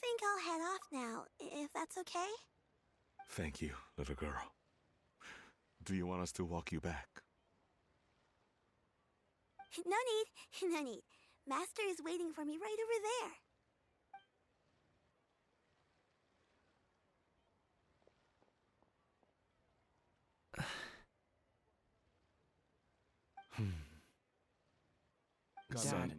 think I'll head off now, if that's okay? Thank you, little girl. Do you want us to walk you back? No need, no need. Master is waiting for me right over there. Dad.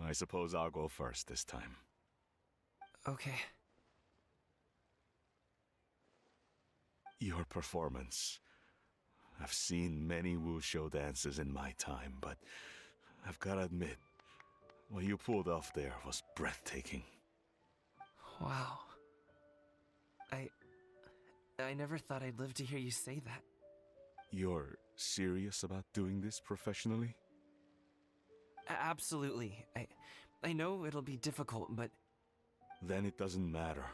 I suppose I'll go first this time. Okay. Your performance. I've seen many wushou dances in my time, but I've gotta admit, what you pulled off there was breathtaking. Wow. I never thought I'd live to hear you say that. You're serious about doing this professionally? Absolutely. I know it'll be difficult, but... Then it doesn't matter.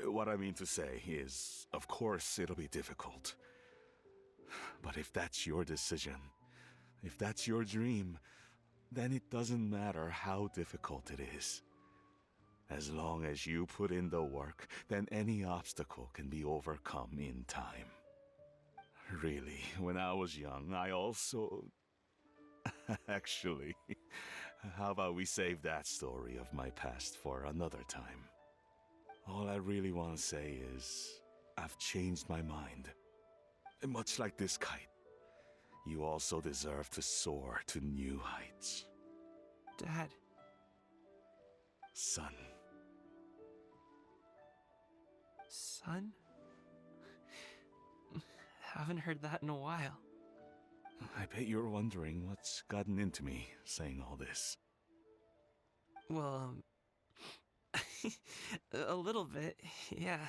What I mean to say is, of course it'll be difficult. But if that's your decision, if that's your dream, then it doesn't matter how difficult it is. As long as you put in the work, then any obstacle can be overcome in time. Really, when I was young, I also... Actually, how about we save that story of my past for another time? All I really want to say is, I've changed my mind. And much like this kite, you also deserve to soar to new heights. Dad... Son. Son? Haven't heard that in a while. I bet you're wondering what's gotten into me saying all this. Well, a little bit, yeah.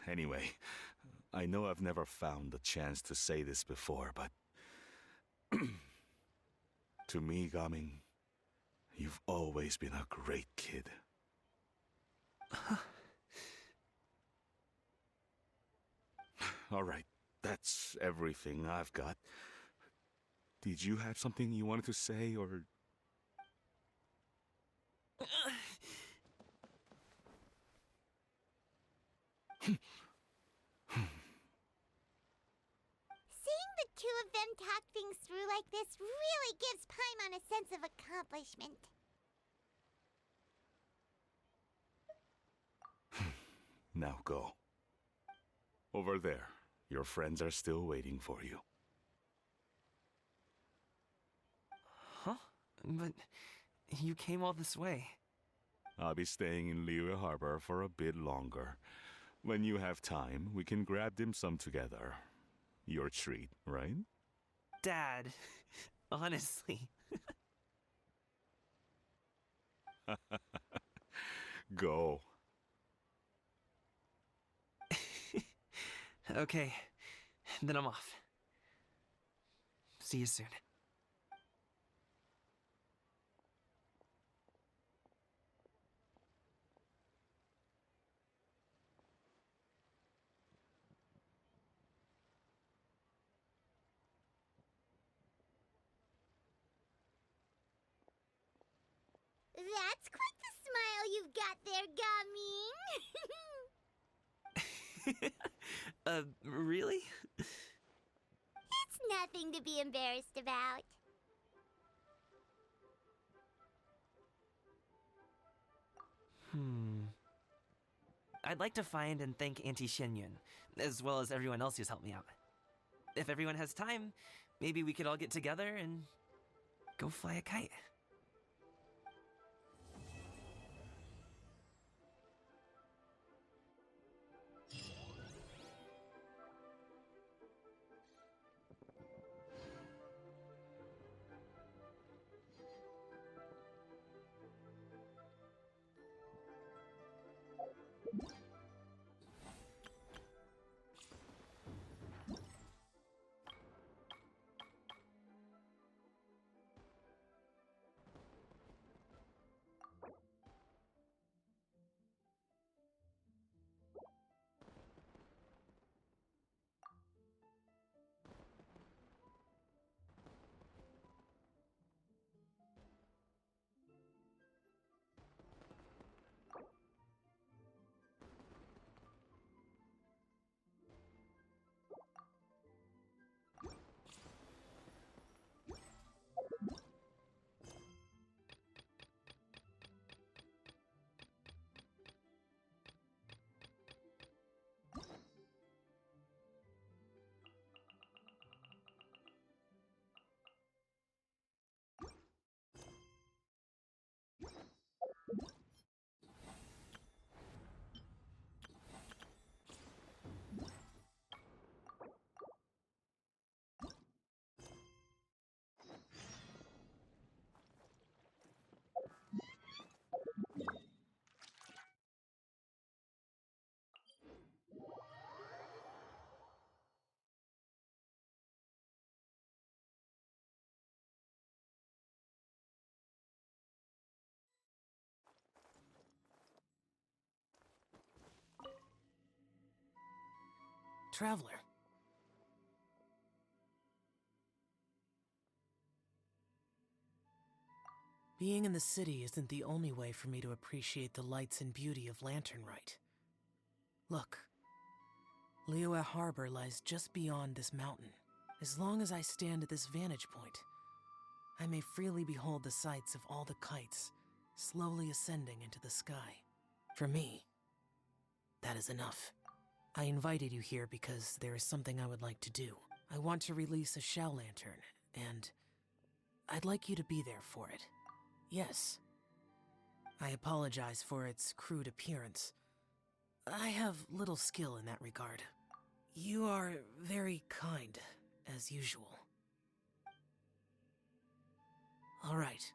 Anyway, I know I've never found the chance to say this before, but... to me, Gaming, you've always been a great kid. Alright, that's everything I've got. Did you have something you wanted to say, or... Seeing the two of them talk things through like this really gives Paimon a sense of accomplishment. Now go. Over there. Your friends are still waiting for you. Huh? But you came all this way. I'll be staying in Liyue Harbor for a bit longer. When you have time, we can grab dim sum together. Your treat, right? Dad, honestly. Go. Okay, then I'm off. See you soon. That's quite the smile you've got there, Gaming. Really? It's nothing to be embarrassed about. I'd like to find and thank Auntie Xinyun, as well as everyone else who's helped me out. If everyone has time, maybe we could all get together and go fly a kite. Traveler. Being in the city isn't the only way for me to appreciate the lights and beauty of Lantern Rite. Look, Liyue Harbor lies just beyond this mountain. As long as I stand at this vantage point, I may freely behold the sights of all the kites slowly ascending into the sky. For me, that is enough. I invited you here because there is something I would like to do. I want to release a shell lantern, and I'd like you to be there for it. Yes. I apologize for its crude appearance. I have little skill in that regard. You are very kind, as usual. All right.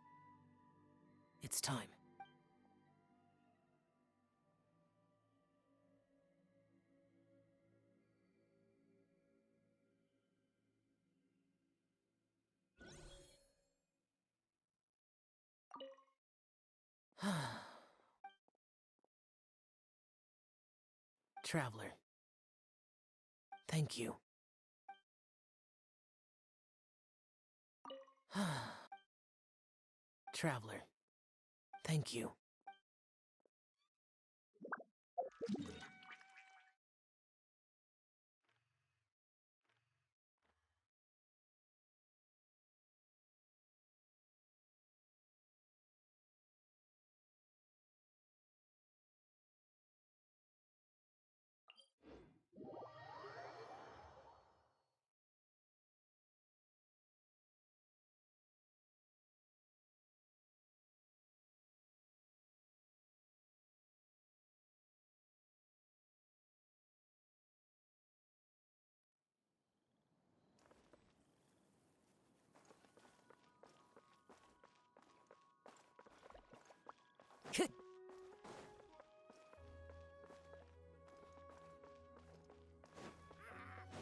It's time. Traveler. Thank you. Traveler. Thank you.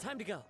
Time to go.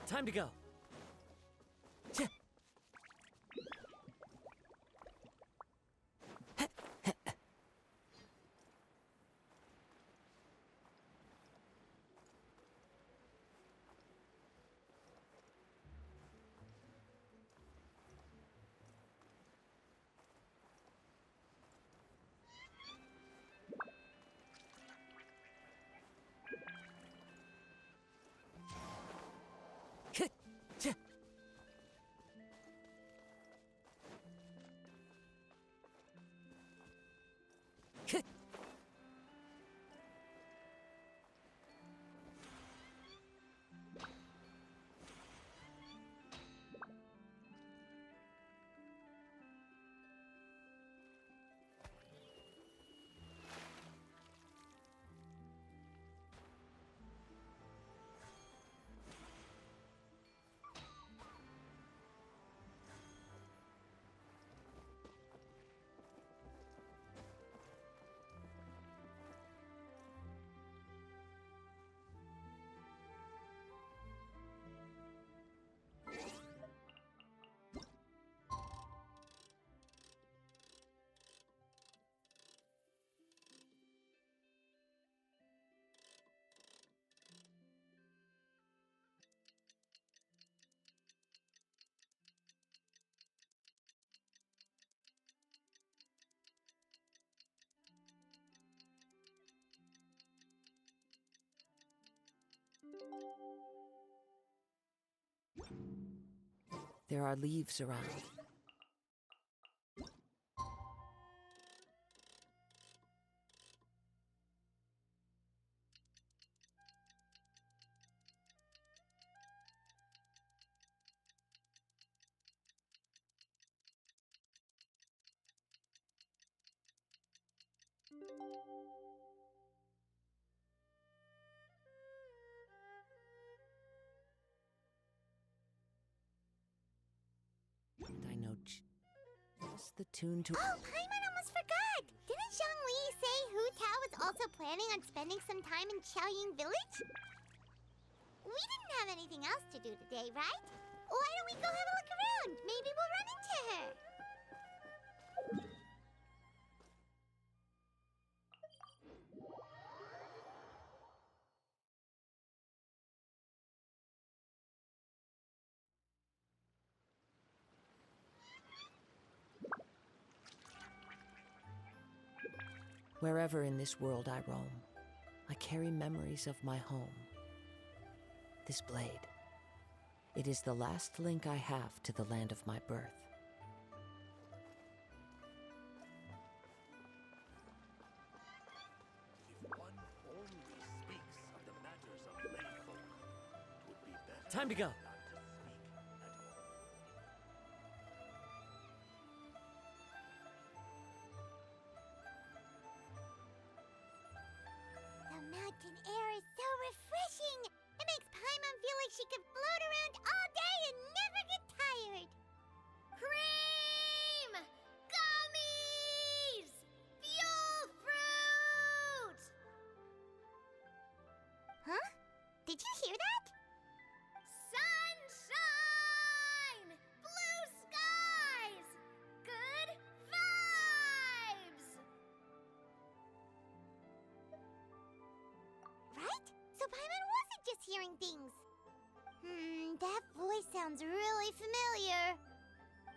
Time to go. There are leaves around. And I know just the tune to... Oh, Paimon almost forgot! Didn't Zhongli say Hu Tao was also planning on spending some time in Xiaoying Village? We didn't have anything else to do today, right? Why don't we go have a look around? Maybe we'll run into her. Wherever in this world I roam, I carry memories of my home. This blade, it is the last link I have to the land of my birth. If one only speaks of the matters of lay folk, it would be better Time to go. not to speak at all. The mountain air is so refreshing! It makes Paimon feel like she could float around all day and never get tired! Cream! Gummies! Fuel fruit! Huh? Did you hear that? Sunshine! Blue skies! Good vibes! Right? So Paimon wasn't just hearing things. That voice sounds really familiar.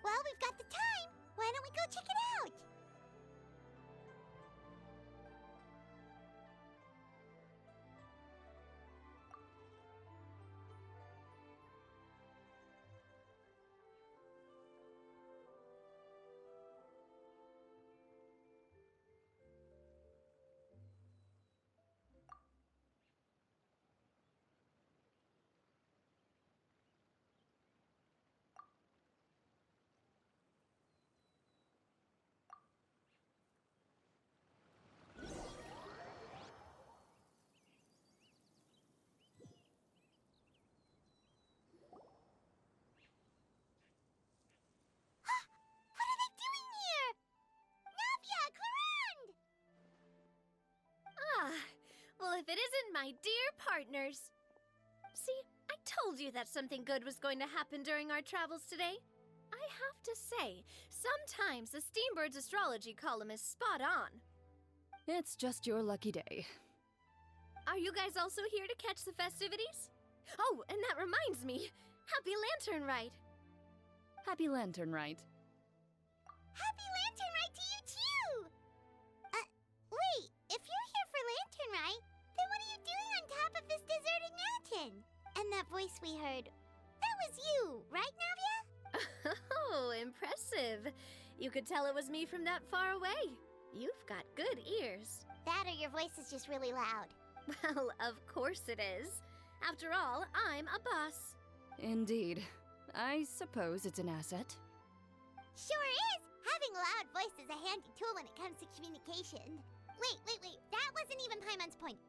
Well, we've got the time. Why don't we go check it out? What are they doing here? Navia, Clarande! Ah, well, if it isn't my dear partners. See, I told you that something good was going to happen during our travels today. I have to say, sometimes the Steambird's astrology column is spot on. It's just your lucky day. Are you guys also here to catch the festivities? Oh, and that reminds me, Happy Lantern Rite! Happy Lantern Rite. Happy Lantern Rite to you too! Wait, if you're here for Lantern Rite, then what are you doing on top of this deserted mountain? And that voice we heard, that was you, right, Navia? Oh, impressive. You could tell it was me from that far away. You've got good ears. That or your voice is just really loud. Well, of course it is. After all, I'm a boss. Indeed. I suppose it's an asset. Sure is! Having a loud voice is a handy tool when it comes to communication. Wait. That wasn't even Paimon's point.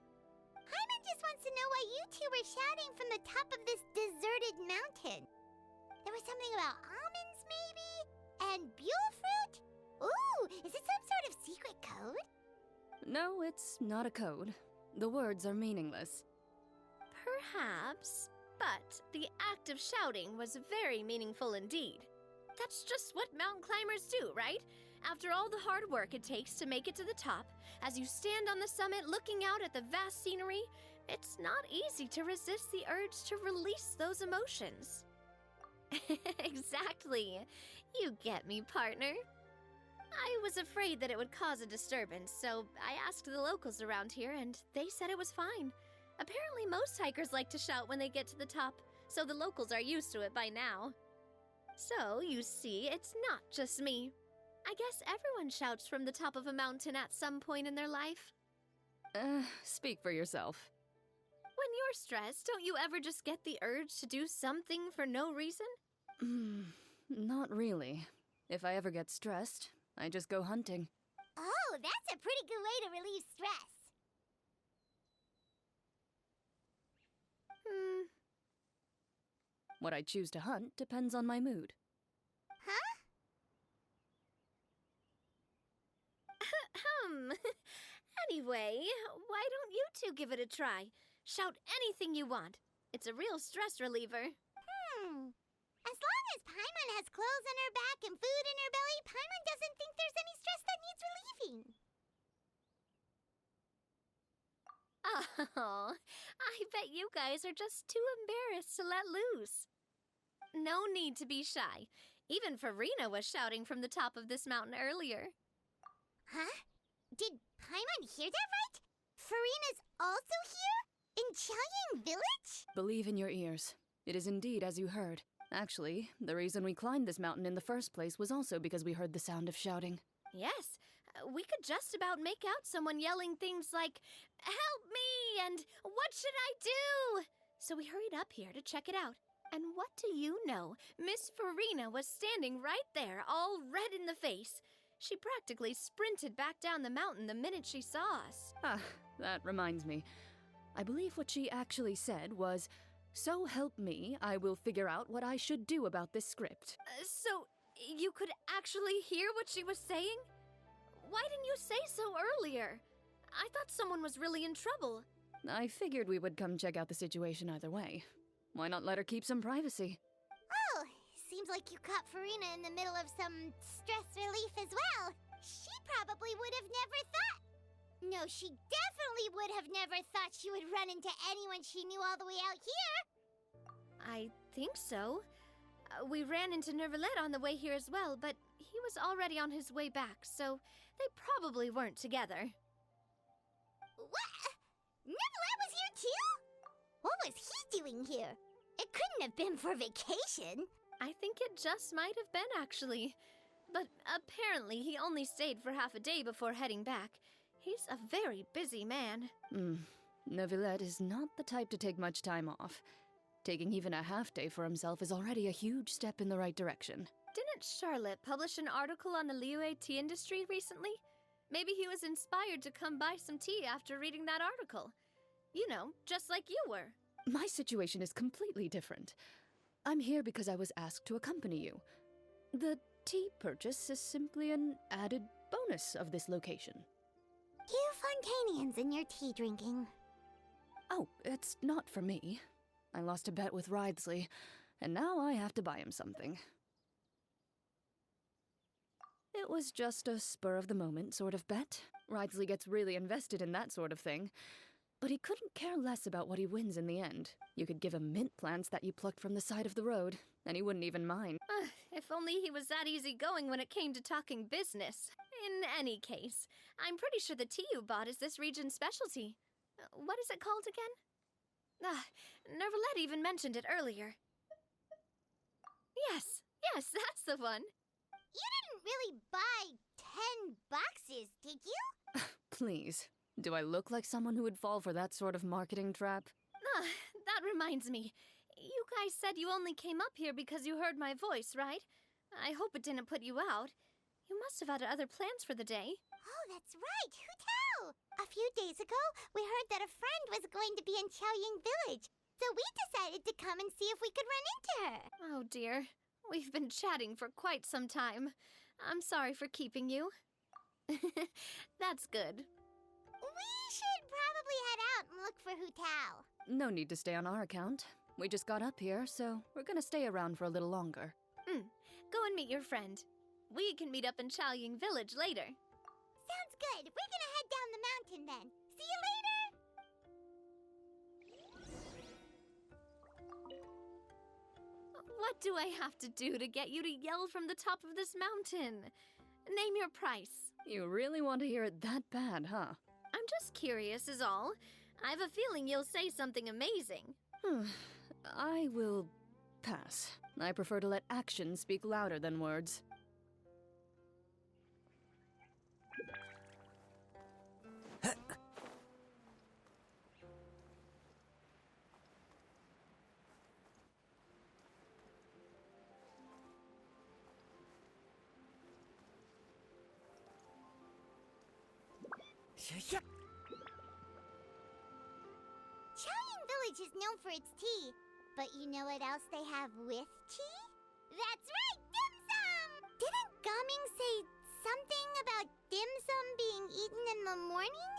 Paimon just wants to know why you two were shouting from the top of this deserted mountain. There was something about almonds, maybe? And buell fruit? Ooh, is it some sort of secret code? No, it's not a code. The words are meaningless. Perhaps, but the act of shouting was very meaningful indeed. That's just what mountain climbers do, right? After all the hard work it takes to make it to the top, as you stand on the summit looking out at the vast scenery, it's not easy to resist the urge to release those emotions. Exactly. You get me, partner. I was afraid that it would cause a disturbance, so I asked the locals around here, and they said it was fine. Apparently most hikers like to shout when they get to the top, so the locals are used to it by now. So, you see, it's not just me. I guess everyone shouts from the top of a mountain at some point in their life. Speak for yourself. When you're stressed, don't you ever just get the urge to do something for no reason? Not really. If I ever get stressed, I just go hunting. Oh, that's a pretty good way to relieve stress. What I choose to hunt depends on my mood. Huh? Anyway, why don't you two give it a try? Shout anything you want. It's a real stress reliever. As long as Paimon has clothes on her back and food in her belly, Paimon doesn't think there's any stress that needs relieving. Oh, I bet you guys are just too embarrassed to let loose. No need to be shy. Even Farina was shouting from the top of this mountain earlier. Huh? Did Paimon hear that right? Farina's also here? In Chaoying Village? Believe in your ears. It is indeed as you heard. Actually, the reason we climbed this mountain in the first place was also because we heard the sound of shouting. Yes, we could just about make out someone yelling things like, "Help me!" and "What should I do?" So we hurried up here to check it out. And what do you know? Miss Farina was standing right there, all red in the face. She practically sprinted back down the mountain the minute she saw us. Ah, that reminds me. I believe what she actually said was, "So help me, I will figure out what I should do about this script." So, you could actually hear what she was saying? Why didn't you say so earlier? I thought someone was really in trouble. I figured we would come check out the situation either way. Why not let her keep some privacy? Oh, seems like you caught Farina in the middle of some stress relief as well. She probably would have never thought. No, she definitely would have never thought she would run into anyone she knew all the way out here. I think so. We ran into Nervalet on the way here as well, but he was already on his way back, so they probably weren't together. What? Nervalet was here too? What was he doing here? It couldn't have been for vacation. I think it just might have been, actually. But apparently he only stayed for half a day before heading back. He's a very busy man. Neuvillette is not the type to take much time off. Taking even a half day for himself is already a huge step in the right direction. Didn't Charlotte publish an article on the Liyue tea industry recently? Maybe he was inspired to come buy some tea after reading that article. You know, just like you were. My situation is completely different. I'm here because I was asked to accompany you. The tea purchase is simply an added bonus of this location. You Fontanians and your tea drinking. Oh, it's not for me. I lost a bet with Ridesley, and now I have to buy him something. It was just a spur-of-the-moment sort of bet. Ridesley gets really invested in that sort of thing. But he couldn't care less about what he wins in the end. You could give him mint plants that you plucked from the side of the road, and he wouldn't even mind. If only he was that easygoing when it came to talking business. In any case, I'm pretty sure the tea you bought is this region's specialty. What is it called again? Nervalet even mentioned it earlier. Yes, that's the one. You didn't really buy 10 boxes, did you? Please. Do I look like someone who would fall for that sort of marketing trap? That reminds me. You guys said you only came up here because you heard my voice, right? I hope it didn't put you out. You must have had other plans for the day. Oh, that's right. Who tell? A few days ago, we heard that a friend was going to be in Chaoying Village, so we decided to come and see if we could run into her. Oh dear. We've been chatting for quite some time. I'm sorry for keeping you. That's good. We should probably head out and look for Hu Tao. No need to stay on our account. We just got up here, so we're gonna stay around for a little longer. Go and meet your friend. We can meet up in Chaoying Village later. Sounds good. We're gonna head down the mountain then. See you later! What do I have to do to get you to yell from the top of this mountain? Name your price. You really want to hear it that bad, huh? I'm just curious is all. I have a feeling you'll say something amazing. I will Pass. I prefer to let actions speak louder than words. Chaoyang Village is known for its tea, but you know what else they have with tea? That's right, dim sum! Didn't Gaming say something about dim sum being eaten in the morning?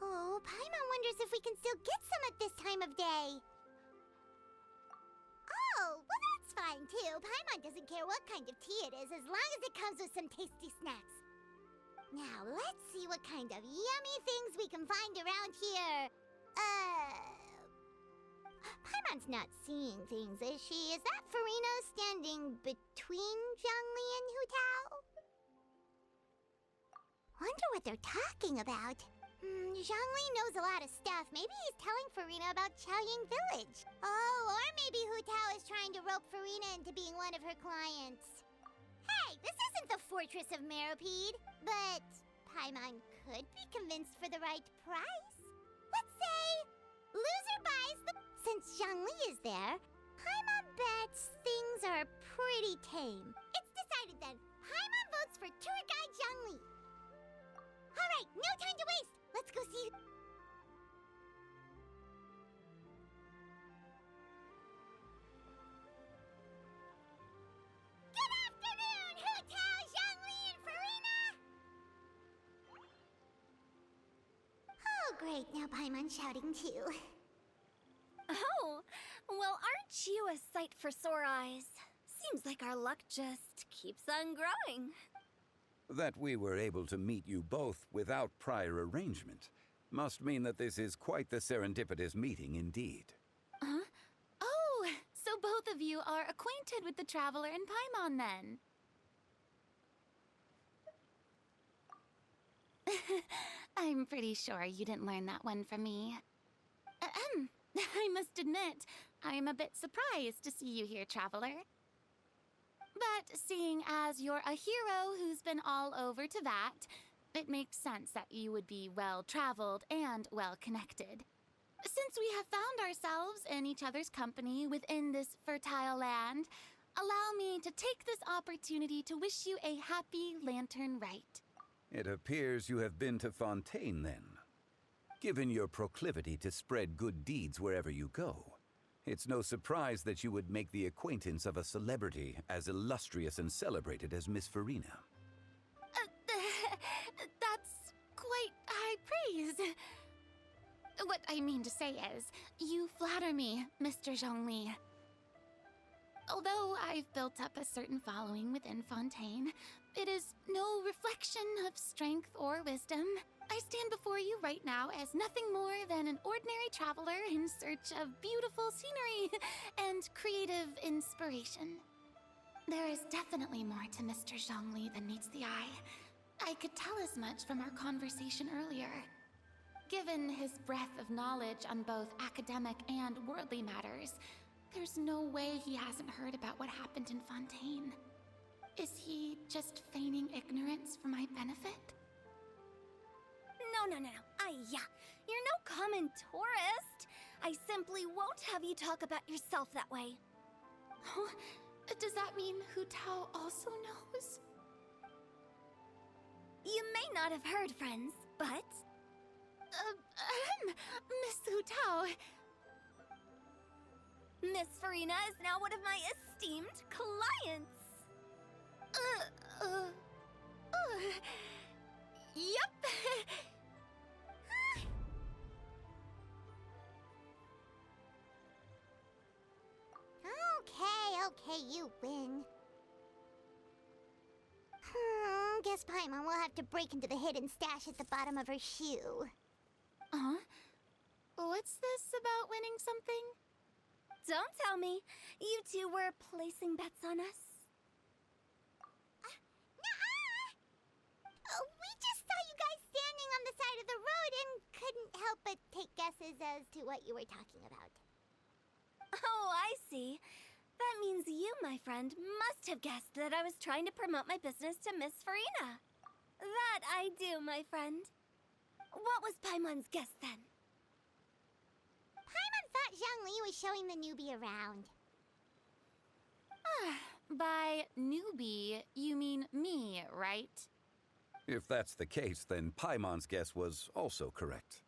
Oh, Paimon wonders if we can still get some at this time of day. Oh, well that's fine too. Paimon doesn't care what kind of tea it is as long as it comes with some tasty snacks. Now, let's see what kind of yummy things we can find around here. Paimon's not seeing things, is she? Is that Farina standing between Zhongli and Hu Tao? Wonder what they're talking about. Zhongli knows a lot of stuff. Maybe he's telling Farina about Chaoyang Village. Oh, or maybe Hu Tao is trying to rope Farina into being one of her clients. Hey, this isn't the Fortress of Meropide, but Paimon could be convinced for the right price. Let's say loser buys the... Since Zhongli is there, Paimon bets things are pretty tame. It's decided then. Paimon votes for tour guide Zhongli. All right, no time to waste. Let's go see... Good afternoon, Hu Tao, Zhongli, and Farina! Oh, great. Now Paimon's shouting too. Oh, well, aren't you a sight for sore eyes? Seems like our luck just keeps on growing. That we were able to meet you both without prior arrangement must mean that this is quite the serendipitous meeting indeed. Huh? Oh, so both of you are acquainted with the Traveler and Paimon then? I'm pretty sure you didn't learn that one from me. I must admit, I'm a bit surprised to see you here, Traveler. But seeing as you're a hero who's been all over Teyvat, it makes sense that you would be well-traveled and well-connected. Since we have found ourselves in each other's company within this fertile land, allow me to take this opportunity to wish you a happy Lantern Rite. It appears you have been to Fontaine, then. Given your proclivity to spread good deeds wherever you go, it's no surprise that you would make the acquaintance of a celebrity as illustrious and celebrated as Miss Farina. That's quite high praise. What I mean to say is, you flatter me, Mr. Zhongli. Although I've built up a certain following within Fontaine, it is no reflection of strength or wisdom. I stand before you right now as nothing more than an ordinary traveler in search of beautiful scenery and creative inspiration. There is definitely more to Mr. Zhongli than meets the eye. I could tell as much from our conversation earlier. Given his breadth of knowledge on both academic and worldly matters, there's no way he hasn't heard about what happened in Fontaine. Is he just feigning ignorance for my benefit? No. You're no common tourist. I simply won't have you talk about yourself that way. Oh, does that mean Hu Tao also knows? You may not have heard, friends, but... Miss Hu Tao. Miss Farina is now one of my esteemed clients. Yep. Okay, you win. Guess Paimon will have to break into the hidden stash at the bottom of her shoe. What's this about winning something? Don't tell me. You two were placing bets on us. We just saw you guys standing on the side of the road and couldn't help but take guesses as to what you were talking about. Oh, I see. That means you, my friend, must have guessed that I was trying to promote my business to Miss Farina. That I do, my friend. What was Paimon's guess then? Paimon thought Zhongli was showing the newbie around. By newbie, you mean me, right? If that's the case, then Paimon's guess was also correct.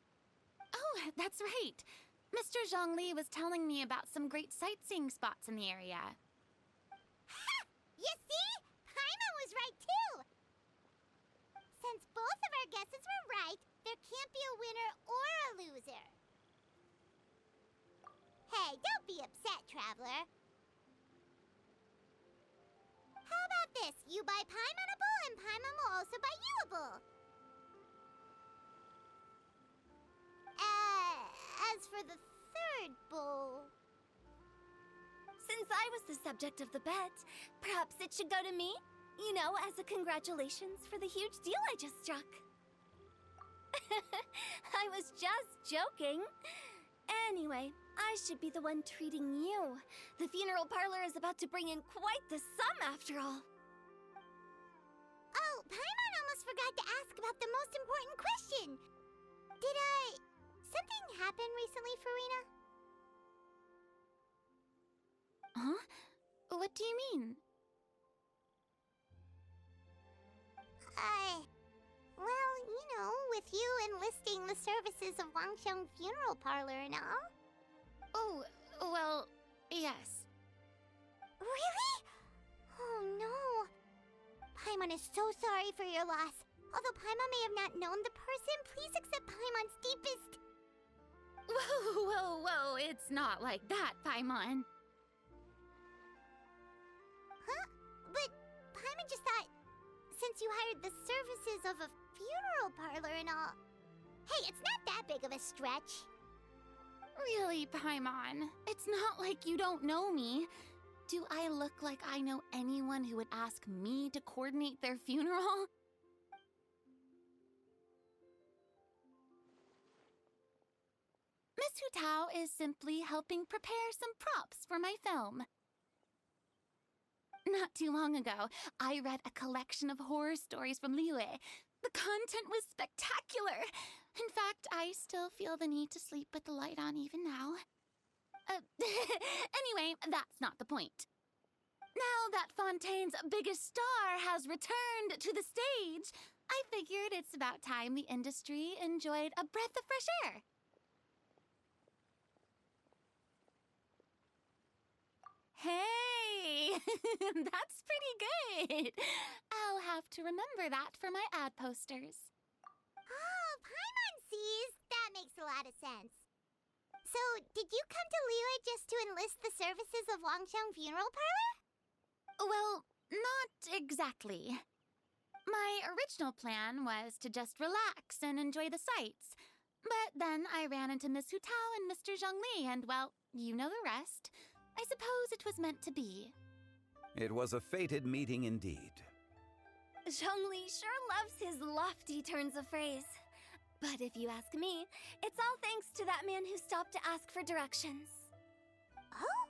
Oh, that's right. Mr. Zhongli was telling me about some great sightseeing spots in the area. Ha! You see? Paimon was right too! Since both of our guesses were right, there can't be a winner or a loser. Hey, don't be upset, Traveler. How about this? You buy Paimonable and Paimon will also buy youable. As for the third bowl... Since I was the subject of the bet, perhaps it should go to me? You know, as a congratulations for the huge deal I just struck. I was just joking. Anyway, I should be the one treating you. The funeral parlor is about to bring in quite the sum after all. Oh, Paimon almost forgot to ask about the most important question. Something happen recently, Farina? Huh? What do you mean? Well, you know, with you enlisting the services of Wangsheng Funeral Parlor and all. Oh, well, yes. Really? Oh no. Paimon is so sorry for your loss. Although Paimon may have not known the person, please accept Paimon's deepest... Whoa, it's not like that, Paimon. Huh? But Paimon just thought, since you hired the services of a funeral parlor and all... Hey, it's not that big of a stretch. Really, Paimon? It's not like you don't know me. Do I look like I know anyone who would ask me to coordinate their funeral? Miss Hu Tao is simply helping prepare some props for my film. Not too long ago, I read a collection of horror stories from Liyue. The content was spectacular. In fact, I still feel the need to sleep with the light on even now. Anyway, that's not the point. Now that Fontaine's biggest star has returned to the stage, I figured it's about time the industry enjoyed a breath of fresh air. Hey, that's pretty good. I'll have to remember that for my ad posters. Oh, Paimon sees. That makes a lot of sense. So, did you come to Liyue just to enlist the services of Wangsheng Funeral Parlor? Well, not exactly. My original plan was to just relax and enjoy the sights. But then I ran into Miss Hu Tao and Mr. Zhongli, and well, you know the rest. I suppose it was meant to be. It was a fated meeting indeed. Zhongli sure loves his lofty turns of phrase. But if you ask me, it's all thanks to that man who stopped to ask for directions. Oh?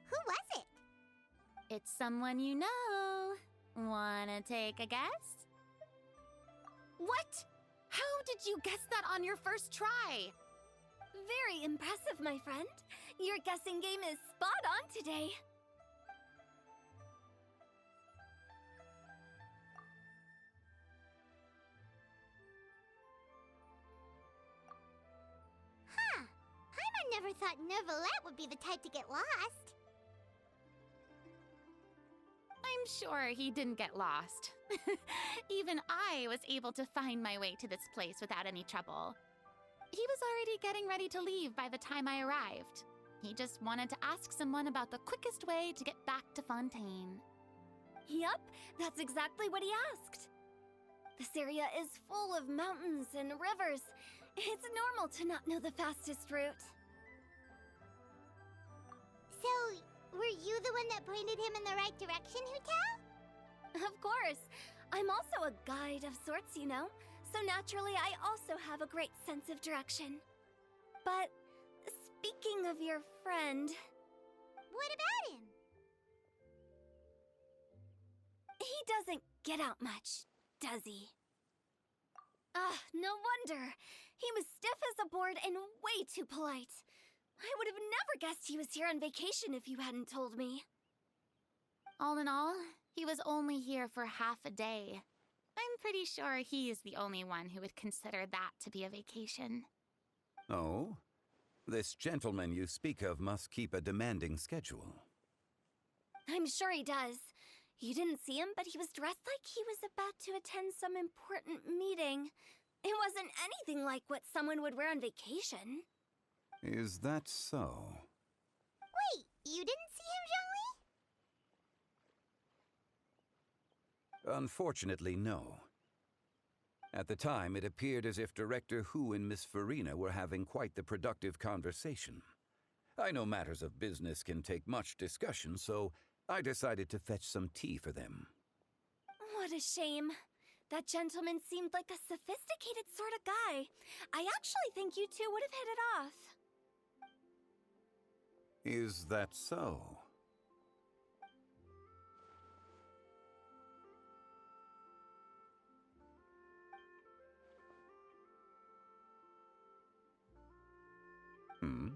Who was it? It's someone you know. Wanna take a guess? What? How did you guess that on your first try? Very impressive, my friend. Your guessing game is spot on today. Huh. Paimon never thought Neuvillette would be the type to get lost. I'm sure he didn't get lost. Even I was able to find my way to this place without any trouble. He was already getting ready to leave by the time I arrived. He just wanted to ask someone about the quickest way to get back to Fontaine. Yup, that's exactly what he asked. This area is full of mountains and rivers. It's normal to not know the fastest route. So, were you the one that pointed him in the right direction, Hu Tao? Of course. I'm also a guide of sorts, you know. So naturally, I also have a great sense of direction. But speaking of your friend... What about him? He doesn't get out much, does he? No wonder. He was stiff as a board and way too polite. I would have never guessed he was here on vacation if you hadn't told me. All in all, he was only here for half a day. I'm pretty sure he is the only one who would consider that to be a vacation. Oh? This gentleman you speak of must keep a demanding schedule. I'm sure he does. You didn't see him, but he was dressed like he was about to attend some important meeting. It wasn't anything like what someone would wear on vacation. Is that so? Wait, you didn't see him, Zhongli? Unfortunately, no. At the time, it appeared as if Director Hu and Miss Farina were having quite the productive conversation. I know matters of business can take much discussion, so I decided to fetch some tea for them. What a shame. That gentleman seemed like a sophisticated sort of guy. I actually think you two would have hit it off. Is that so? Hmm?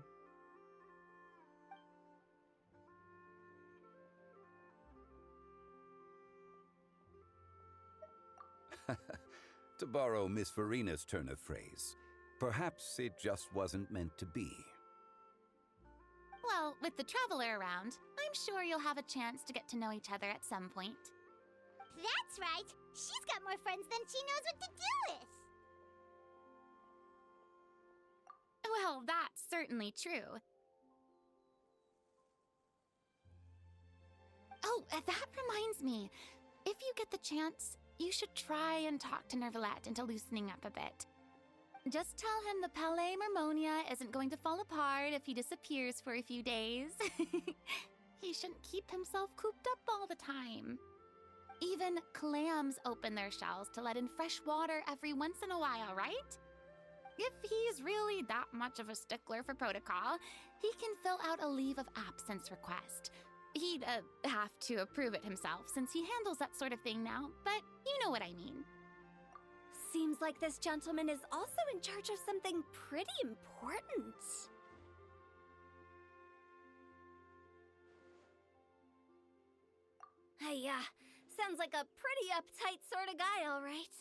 To borrow Miss Farina's turn of phrase, perhaps it just wasn't meant to be. Well, with the Traveler around, I'm sure you'll have a chance to get to know each other at some point. That's right. She's got more friends than she knows what to do with. Well, that's certainly true. Oh, that reminds me. If you get the chance, you should try and talk to Nervalette into loosening up a bit. Just tell him the Palais Mermonia isn't going to fall apart if he disappears for a few days. He shouldn't keep himself cooped up all the time. Even clams open their shells to let in fresh water every once in a while, right? If he's really that much of a stickler for protocol, he can fill out a leave of absence request. He'd have to approve it himself since he handles that sort of thing now, but you know what I mean. Seems like this gentleman is also in charge of something pretty important. Yeah, sounds like a pretty uptight sort of guy, all right.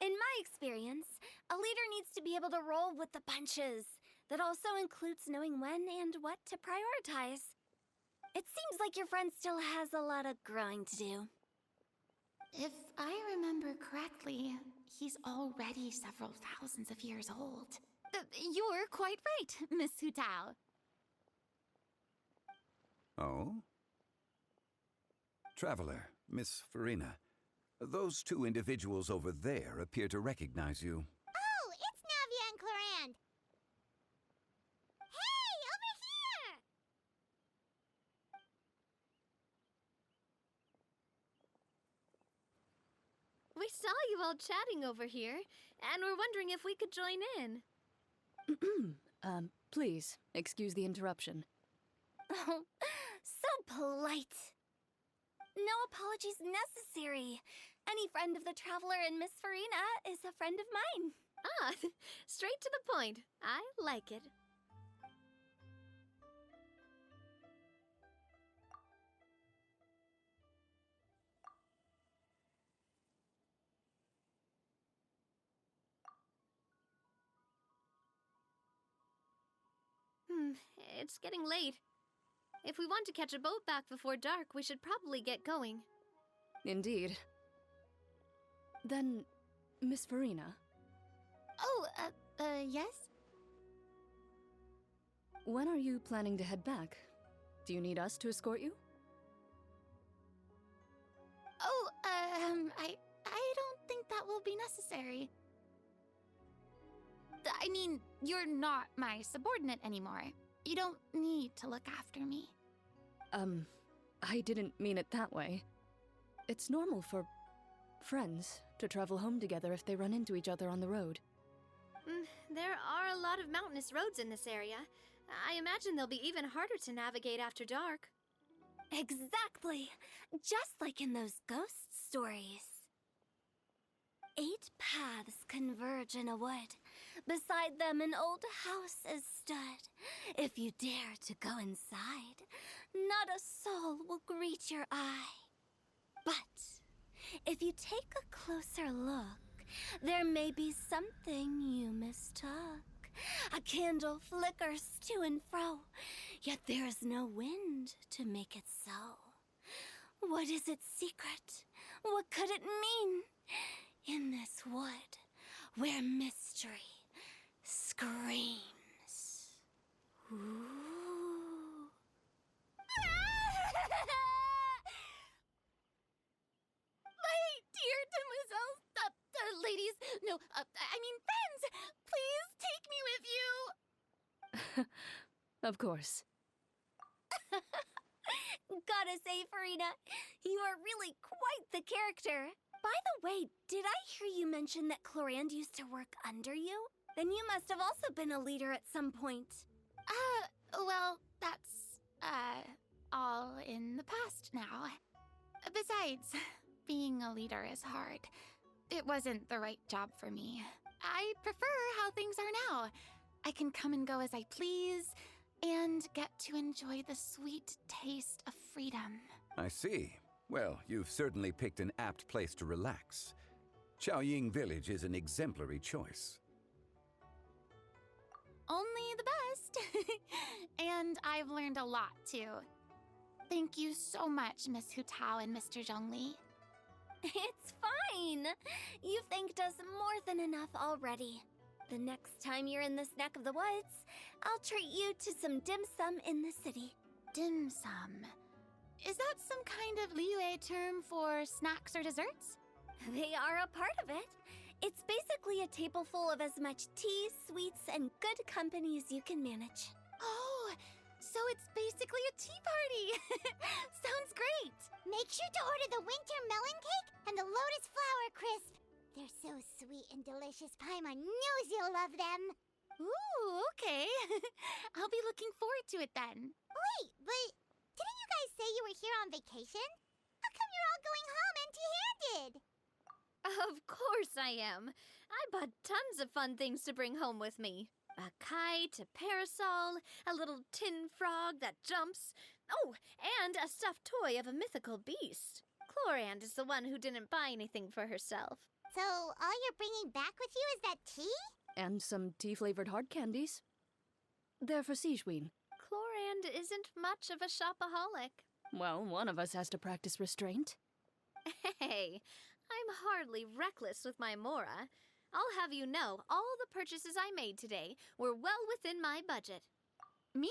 In my experience, a leader needs to be able to roll with the punches. That also includes knowing when and what to prioritize. It seems like your friend still has a lot of growing to do. If I remember correctly, he's already several thousands of years old. You're quite right, Miss Hutao. Oh? Traveler, Miss Farina, those two individuals over there appear to recognize you. Oh, it's Navia and Clorand. Hey, over here! We saw you all chatting over here, and we're wondering if we could join in. Please, excuse the interruption. Oh, so polite. No apologies necessary. Any friend of the Traveler and Miss Farina is a friend of mine. Ah, straight to the point. I like it. It's getting late. If we want to catch a boat back before dark, we should probably get going. Indeed. Then, Miss Farina, Oh, yes? when are you planning to head back? Do you need us to escort you? Oh, I don't think that will be necessary. I mean, you're not my subordinate anymore. You don't need to look after me. I didn't mean it that way. It's normal for friends to travel home together if they run into each other on the road. There are a lot of mountainous roads in this area. I imagine they'll be even harder to navigate after dark. Exactly. Just like in those ghost stories. 8 paths converge in a wood. Beside them an old house is stood. If you dare to go inside, not a soul will greet your eye. But if you take a closer look, there may be something you mistook. A candle flickers to and fro, yet there is no wind to make it so. What is its secret? What could it mean? In this wood, where mystery screams. Ooh. My dear demoiselles, ladies, no, I mean friends, please take me with you. Of course. Gotta say, Farina, you are really quite the character. By the way, did I hear you mention that Clorand used to work under you? Then you must have also been a leader at some point. Well, that's, all in the past now. Besides, being a leader is hard. It wasn't the right job for me. I prefer how things are now. I can come and go as I please, and get to enjoy the sweet taste of freedom. I see. Well, you've certainly picked an apt place to relax. Chaoying Village is an exemplary choice. Only the best. And I've learned a lot, too. Thank you so much, Miss Hutao and Mr. Zhongli. It's fine. You've thanked us more than enough already. The next time you're in this neck of the woods, I'll treat you to some dim sum in the city. Dim sum. Is that some kind of Liyue term for snacks or desserts? They are a part of it. It's basically a table full of as much tea, sweets, and good company as you can manage. Oh, so it's basically a tea party. Sounds great. Make sure to order the winter melon cake and the lotus flower crisp. They're so sweet and delicious. Paimon knows you'll love them. Ooh, okay. I'll be looking forward to it then. Wait, but didn't you guys say you were here on vacation? How come you're all going home empty-handed? Of course I am. I bought tons of fun things to bring home with me. A kite, a parasol, a little tin frog that jumps. Oh, and a stuffed toy of a mythical beast. Clorand is the one who didn't buy anything for herself. So all you're bringing back with you is that tea? And some tea-flavored hard candies. They're for Sigewin. Clorand isn't much of a shopaholic. Well, one of us has to practice restraint. Hey, I'm hardly reckless with my Mora. I'll have you know, all the purchases I made today were well within my budget. Me?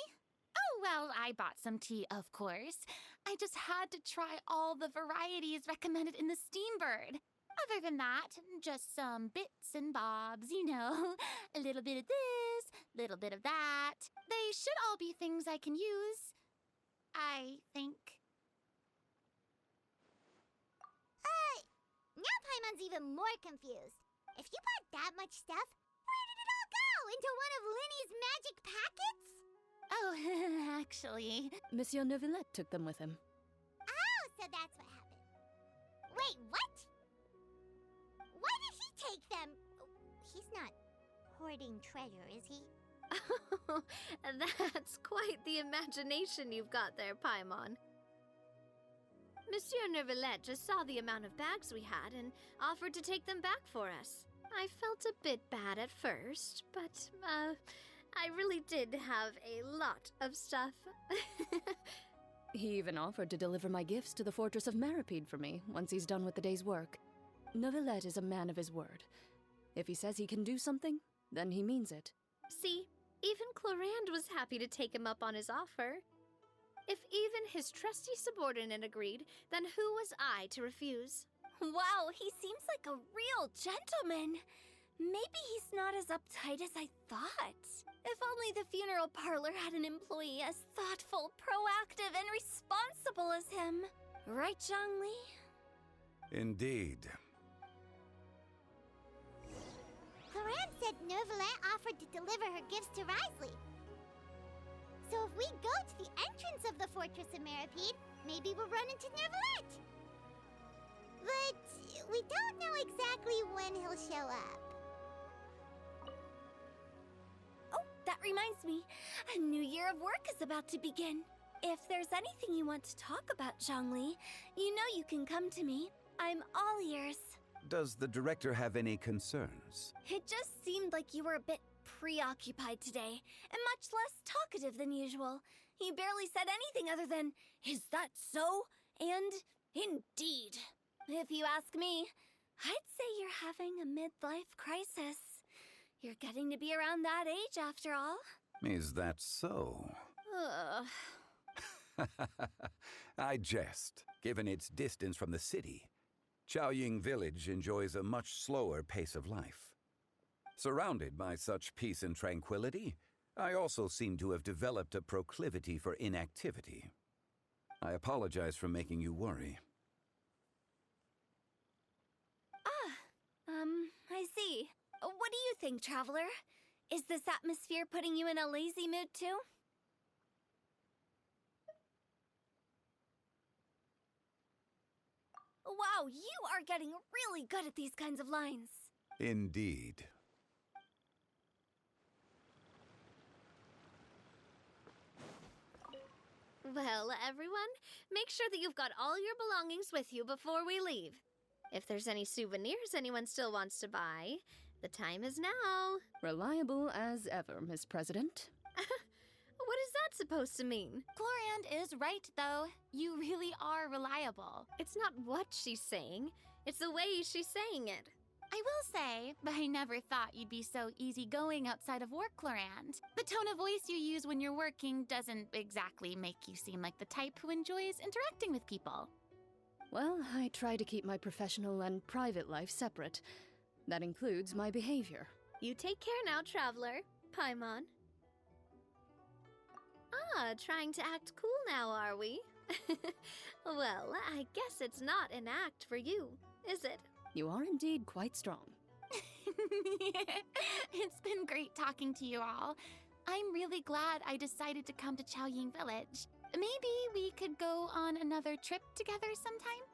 Oh, well, I bought some tea, of course. I just had to try all the varieties recommended in the Steambird. Other than that, just some bits and bobs, you know. A little bit of this, little bit of that. They should all be things I can use, I think. Now Paimon's even more confused. If you bought that much stuff, where did it all go? Into one of Linny's magic packets? Oh, actually... Monsieur Neuvillette took them with him. Oh, so that's what happened. Wait, what? Why did he take them? He's not hoarding treasure, is he? That's quite the imagination you've got there, Paimon. Monsieur Neuvillette just saw the amount of bags we had and offered to take them back for us. I felt a bit bad at first, but, I really did have a lot of stuff. He even offered to deliver my gifts to the Fortress of Maripede for me once he's done with the day's work. Neuvillette is a man of his word. If he says he can do something, then he means it. See, even Clorand was happy to take him up on his offer. If even his trusty subordinate agreed, then who was I to refuse? Wow, he seems like a real gentleman. Maybe he's not as uptight as I thought. If only the funeral parlor had an employee as thoughtful, proactive, and responsible as him. Right, Zhongli? Indeed. Clorand said Neuvillette offered to deliver her gifts to Risley. So if we go to the entrance of the Fortress of Meripede, maybe we'll run into Nervalette. But we don't know exactly when he'll show up. Oh, that reminds me. A new year of work is about to begin. If there's anything you want to talk about, Zhongli, you know you can come to me. I'm all ears. Does the director have any concerns? It just seemed like you were a bit preoccupied today, and much less talkative than usual. You barely said anything other than, "Is that so?" and "Indeed." If you ask me, I'd say you're having a midlife crisis. You're getting to be around that age after all. Is that so? Ugh. I jest. Given its distance from the city, Chaoying Village enjoys a much slower pace of life. Surrounded by such peace and tranquility, I also seem to have developed a proclivity for inactivity. I apologize for making you worry. I see. What do you think, Traveler? Is this atmosphere putting you in a lazy mood too? Wow, you are getting really good at these kinds of lines. Indeed. Well, everyone, make sure that you've got all your belongings with you before we leave. If there's any souvenirs anyone still wants to buy, the time is now. Reliable as ever, Miss President. What is that supposed to mean? Gloriand is right, though. You really are reliable. It's not what she's saying, it's the way she's saying it. I will say, but I never thought you'd be so easygoing outside of work, Gloriand. The tone of voice you use when you're working doesn't exactly make you seem like the type who enjoys interacting with people. Well, I try to keep my professional and private life separate. That includes my behavior. You take care now, Traveler. Paimon. Trying to act cool now, are we? Well, I guess it's not an act for you, is it? You are indeed quite strong. It's been great talking to you all. I'm really glad I decided to come to Chaoying Village. Maybe we could go on another trip together sometime?